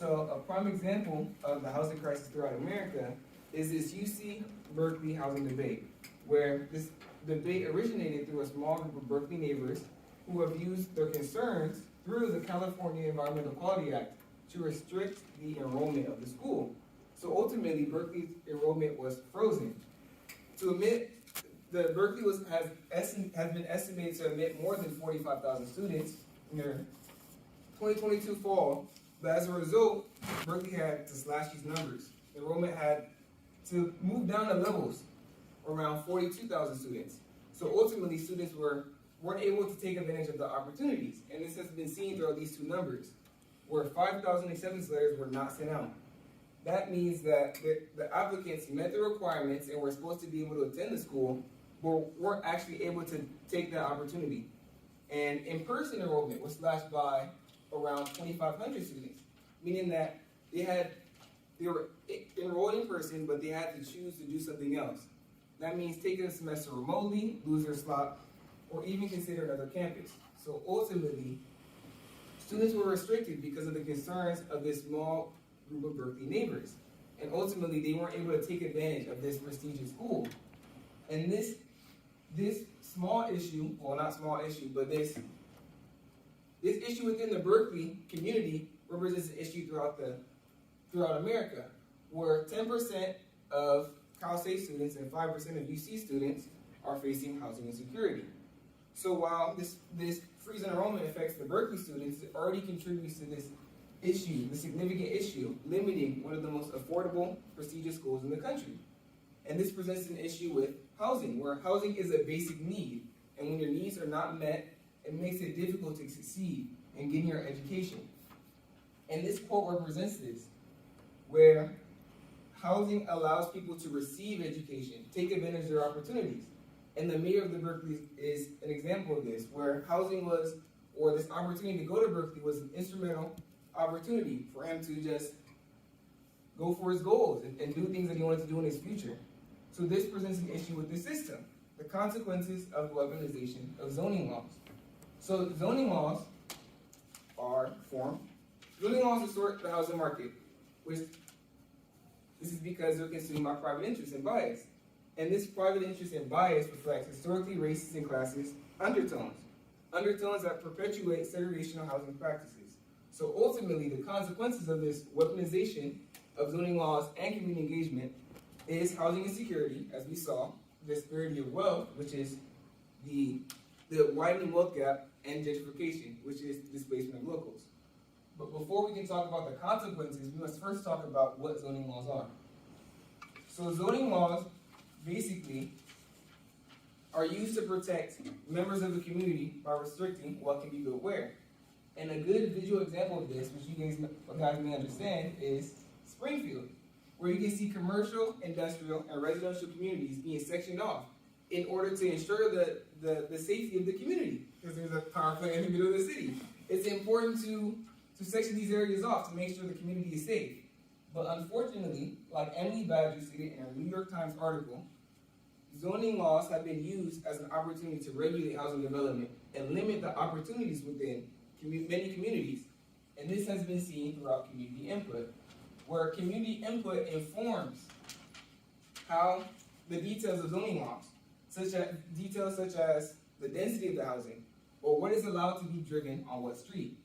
So a prime example of the housing crisis throughout America is this UC Berkeley housing debate, where this debate originated through a small group of Berkeley neighbors who have used their concerns through the California Environmental Quality Act to restrict the enrollment of the school. So ultimately, Berkeley's enrollment was frozen. To admit, the Berkeley has been estimated to admit more than 45,000 students in their 2022 fall, but as a result, Berkeley had to slash these numbers. Enrollment had to move down to levels around 42,000 students. So ultimately, students weren't able to take advantage of the opportunities, and this has been seen throughout these two numbers, where 5,000 acceptance letters were not sent out. That means that the applicants met the requirements and were supposed to be able to attend the school, but weren't actually able to take that opportunity. And in-person enrollment was slashed by around 2,500 students, meaning that they were enrolled in person, but they had to choose to do something else. That means taking a semester remotely, lose their slot, or even consider another campus. So ultimately, students were restricted because of the concerns of this small group of Berkeley neighbors. And ultimately, they weren't able to take advantage of this prestigious school. And this small issue, well, not small issue, but this issue within the Berkeley community represents an issue throughout America, where 10% of Cal State students and 5% of UC students are facing housing insecurity. So while this freeze in enrollment affects the Berkeley students, it already contributes to this issue, the significant issue, limiting one of the most affordable, prestigious schools in the country. And this presents an issue with housing, where housing is a basic need, and when your needs are not met, it makes it difficult to succeed in getting your education. And this quote represents this, where housing allows people to receive education, take advantage of their opportunities. And the mayor of the Berkeley is an example of this, where housing was, or this opportunity to go to Berkeley was an instrumental opportunity for him to just go for his goals and do things that he wanted to do in his future. So this presents an issue with the system, the consequences of the weaponization of zoning laws. So zoning laws are formed. Zoning laws distort the housing market, which this is because they're consumed by private interest and bias. And this private interest and bias reflects historically racist and classist undertones that perpetuate segregational housing practices. So ultimately, the consequences of this weaponization of zoning laws and community engagement is housing insecurity, as we saw, disparity of wealth, which is the widening wealth gap, and gentrification, which is displacement of locals. But before we can talk about the consequences, we must first talk about what zoning laws are. So zoning laws basically are used to protect members of the community by restricting what can be built where. And a good visual example of this, which you guys may understand, is Springfield, where you can see commercial, industrial, and residential communities being sectioned off in order to ensure the safety of the community, because there's a power plant in the middle of the city. It's important to section these areas off to make sure the community is safe. But unfortunately, like Emily Badger stated in a New York Times article, zoning laws have been used as an opportunity to regulate housing development and limit the opportunities within many communities. And this has been seen throughout community input, where community input informs how the details of zoning laws, details such as the density of the housing, or what is allowed to be driven on what street.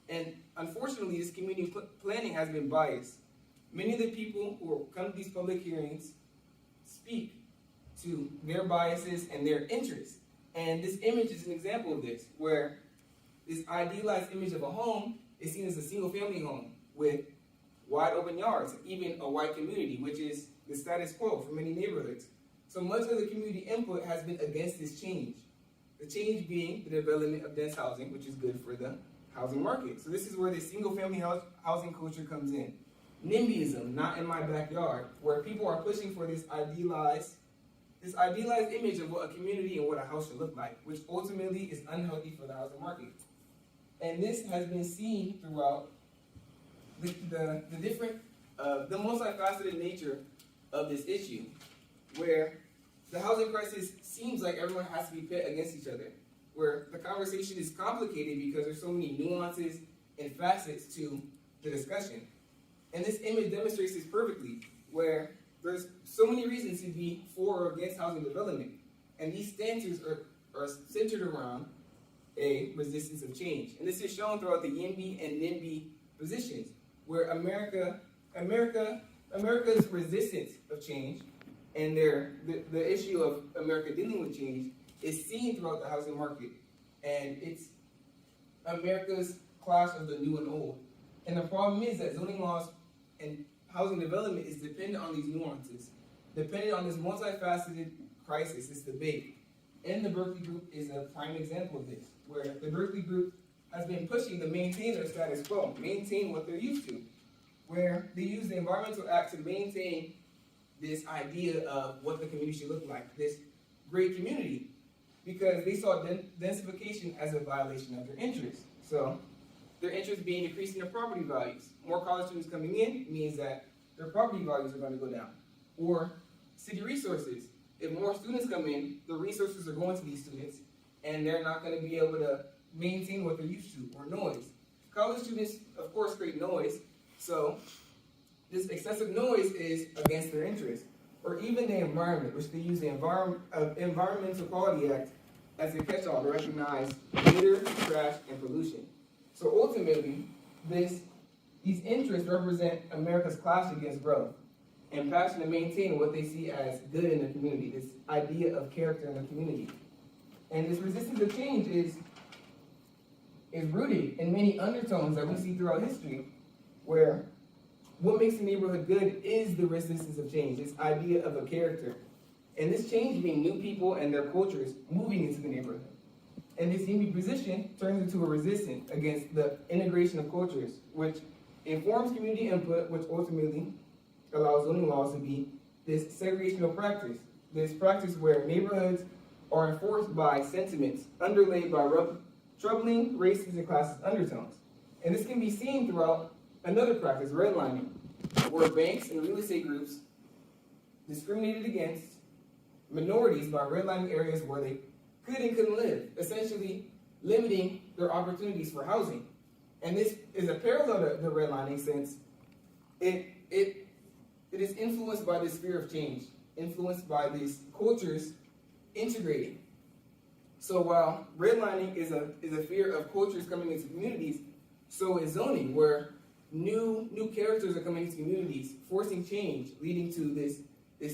And unfortunately, this community planning has been biased. Many of the people who come to these public hearings speak to their biases and their interests. And this image is an example of this, where this idealized image of a home is seen as a single-family home with wide open yards, even a white community, which is the status quo for many neighborhoods. So much of the community input has been against this change. The change being the development of dense housing, which is good for the housing market. So this is where the single-family housing culture comes in. NIMBYism, not in my backyard, where people are pushing for this idealized image of what a community and what a house should look like, which ultimately is unhealthy for the housing market. And this has been seen throughout the multifaceted nature of this issue, where the housing crisis seems like everyone has to be pit against each other, where the conversation is complicated because there's so many nuances and facets to the discussion. And this image demonstrates this perfectly, where there's so many reasons to be for or against housing development. And these stances are centered around a resistance of change. And this is shown throughout the YIMBY and NIMBY positions, where America's resistance of change and the issue of America dealing with change is seen throughout the housing market. And it's America's clash of the new and old. And the problem is that zoning laws and housing development is dependent on these nuances, dependent on this multifaceted crisis, this debate. And the Berkeley Group is a prime example of this, where the Berkeley Group has been pushing to maintain their status quo, maintain what they're used to, where they use the Environmental Act to maintain this idea of what the community should look like, this great community, because they saw densification as a violation of their interests. So their interest being decreasing their property values. More college students coming in means that their property values are going to go down. Or city resources. If more students come in, the resources are going to these students, and they're not going to be able to maintain what they're used to, or noise. College students, of course, create noise, so this excessive noise is against their interest. Or even the environment, which they use the Environmental Quality Act as a catch-all to recognize litter, trash, and pollution. So ultimately, these interests represent America's clash against growth and passion to maintain what they see as good in the community, this idea of character in the community. And this resistance of change is rooted in many undertones that we see throughout history, where what makes a neighborhood good is the resistance of change, this idea of a character. And this change being new people and their cultures moving into the neighborhood. And this unique position turns into a resistance against the integration of cultures, which informs community input, which ultimately allows zoning laws to be this segregational practice, this practice where neighborhoods are enforced by sentiments underlaid by troubling racist and classist undertones. And this can be seen throughout another practice, redlining, where banks and real estate groups discriminated against minorities by redlining areas where they could and couldn't live, essentially limiting their opportunities for housing. And this is a parallel to the redlining, since it is influenced by this fear of change, influenced by these cultures integrating. So while redlining is a fear of cultures coming into communities, so is zoning, where new characters are coming into communities, forcing change, leading to this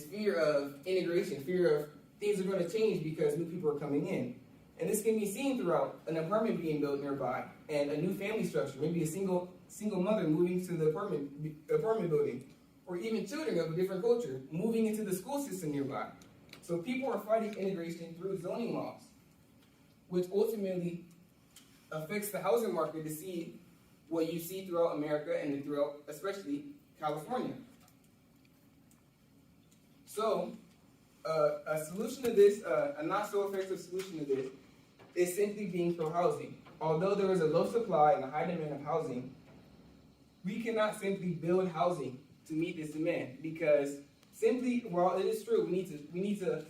fear of integration, fear of things are going to change because new people are coming in. And this can be seen throughout an apartment being built nearby and a new family structure, maybe a single mother moving to the apartment building, or even children of a different culture moving into the school system nearby. So people are fighting integration through zoning laws, which ultimately affects the housing market to see what you see throughout America and throughout especially California. So a solution to this, a not so effective solution to this, is simply being pro-housing. Although there is a low supply and a high demand of housing, we cannot simply build housing to meet this demand, because simply, while it is true, we need to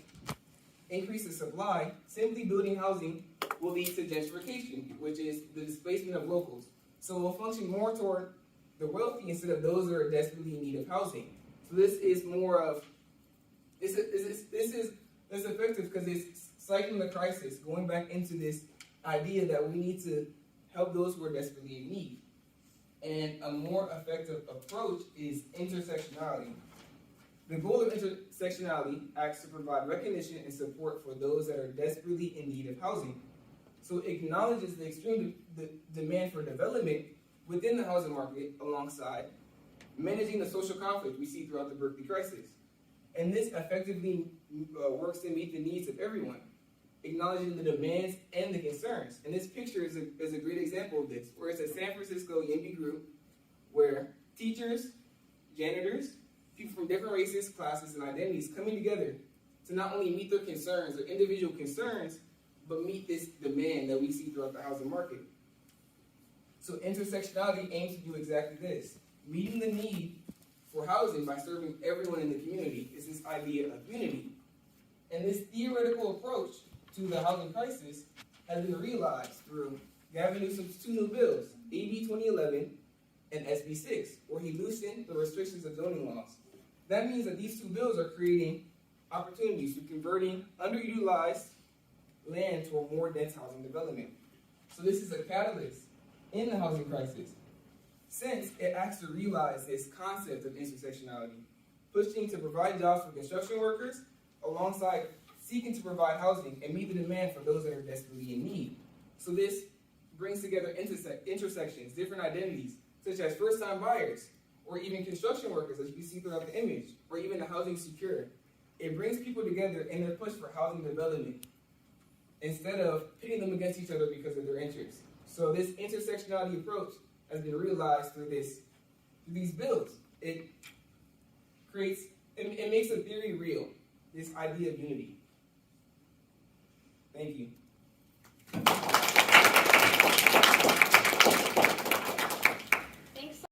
increase the supply, simply building housing will lead to gentrification, which is the displacement of locals. So it will function more toward the wealthy instead of those that are desperately in need of housing. So this is more of, this is effective because it's cycling the crisis, going back into this idea that we need to help those who are desperately in need. And a more effective approach is intersectionality. The goal of intersectionality acts to provide recognition and support for those that are desperately in need of housing. So it acknowledges the extreme demand for development within the housing market alongside managing the social conflict we see throughout the Berkeley crisis. And this effectively works to meet the needs of everyone, acknowledging the demands and the concerns. And this picture is a great example of this, where it's a San Francisco YIMBY group where teachers, janitors, people from different races, classes, and identities coming together to not only meet their concerns, their individual concerns, but meet this demand that we see throughout the housing market. So intersectionality aims to do exactly this, meeting the need for housing by serving everyone in the community is this idea of unity. And this theoretical approach to the housing crisis has been realized through Gavin Newsom's two new bills, AB 2011 and SB 6, where he loosened the restrictions of zoning laws. That means that these two bills are creating opportunities for converting underutilized land to a more dense housing development. So this is a catalyst in the housing crisis, since it acts to realize this concept of intersectionality, pushing to provide jobs for construction workers alongside seeking to provide housing and meet the demand for those that are desperately in need. So this brings together intersections, different identities, such as first-time buyers, or even construction workers, as you can see throughout the image, or even the housing SCCUR. It brings people together in their push for housing development, instead of pitting them against each other because of their interests. So this intersectionality approach has been realized through these bills. It makes a theory real, this idea of unity. Thank you.